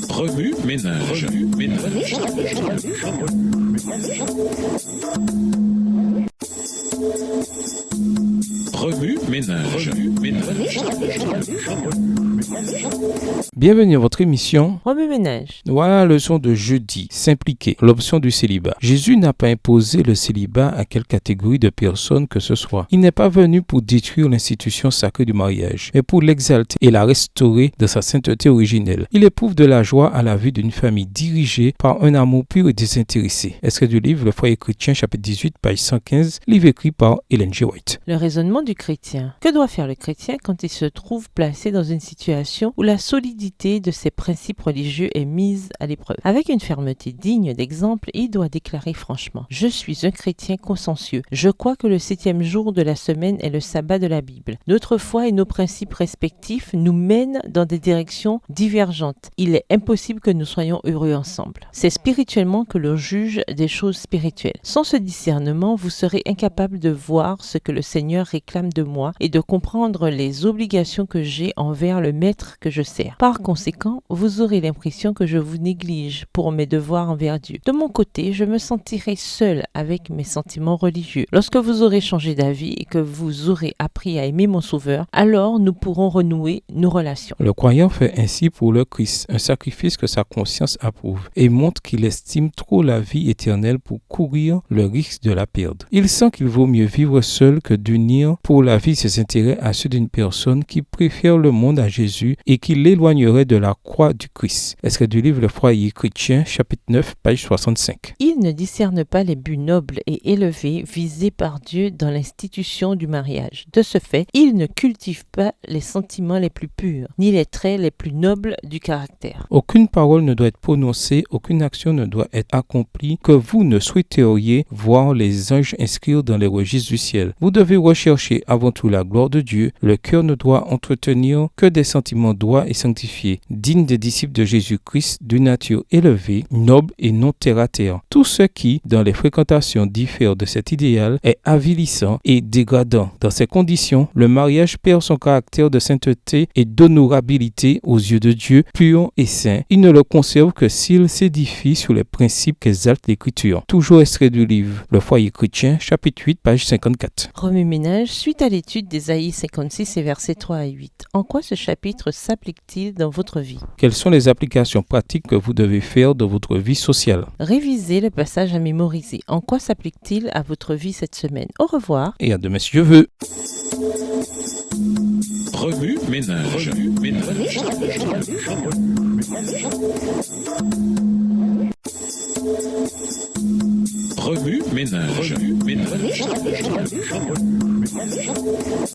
Remue ménage. Remue ménage. Bienvenue à votre émission Remue ménage. Voilà la leçon de jeudi, s'impliquer, l'option du célibat. Jésus n'a pas imposé le célibat à quelle catégorie de personnes que ce soit. Il n'est pas venu pour détruire l'institution sacrée du mariage, mais pour l'exalter et la restaurer de sa sainteté originelle. Il éprouve de la joie à la vue d'une famille dirigée par un amour pur et désintéressé. Extrait du livre Le foyer chrétien, chapitre 18, page 115, livre écrit par Ellen G. White. Le raisonnement du chrétien. Que doit faire le chrétien quand il se trouve placé dans une situation où la solidité de ses principes religieux est mise à l'épreuve? Avec une fermeté digne d'exemple, il doit déclarer franchement: je suis un chrétien consciencieux. Je crois que le 7e jour de la semaine est le sabbat de la Bible. Notre foi et nos principes respectifs nous mènent dans des directions divergentes. Il est impossible que nous soyons heureux ensemble. C'est spirituellement que l'on juge des choses spirituelles. Sans ce discernement, vous serez incapable de voir ce que le Seigneur réclame de moi et de comprendre les obligations que j'ai envers le maître que je sers. Par conséquent, vous aurez l'impression que je vous néglige pour mes devoirs envers Dieu. De mon côté, je me sentirai seul avec mes sentiments religieux. Lorsque vous aurez changé d'avis et que vous aurez appris à aimer mon Sauveur, alors nous pourrons renouer nos relations. Le croyant fait ainsi pour le Christ, un sacrifice que sa conscience approuve, et montre qu'il estime trop la vie éternelle pour courir le risque de la perdre. Il sent qu'il vaut mieux vivre seul que d'unir pour la vie ses intérêts à ceux d'une personne qui préfère le monde à Jésus et qui l'éloignerait de la croix du Christ. Extrait du livre Le foyer chrétien, chapitre 9, page 65. Il ne discerne pas les buts nobles et élevés visés par Dieu dans l'institution du mariage. De ce fait, il ne cultive pas les sentiments les plus purs, ni les traits les plus nobles du caractère. Aucune parole ne doit être prononcée, aucune action ne doit être accomplie que vous ne souhaiteriez voir les anges inscrire dans les registres du ciel. Vous devez rechercher avant tout la gloire de Dieu. Le cœur ne doit entretenir que des sentiments droits et sanctifiés, dignes des disciples de Jésus-Christ, d'une nature élevée, noble et non terre-à-terre. Tout ce qui, dans les fréquentations, diffère de cet idéal est avilissant et dégradant. Dans ces conditions, le mariage perd son caractère de sainteté et d'honorabilité aux yeux de Dieu, pur et saint. Il ne le conserve que s'il s'édifie sur les principes qu'exalte l'Écriture. Toujours extrait du livre Le foyer chrétien, chapitre 8, page 54. Remue ménage, suite à l'étude d'Ésaïe 56 et versets 3 à 8. En quoi ce chapitre s'applique-t-il dans votre vie? Quelles sont les applications pratiques que vous devez faire dans votre vie sociale? Révisez le passage à mémoriser. En quoi s'applique-t-il à votre vie cette semaine? Au revoir. Et à demain si Dieu veut. Remue ménage. Remue ménage.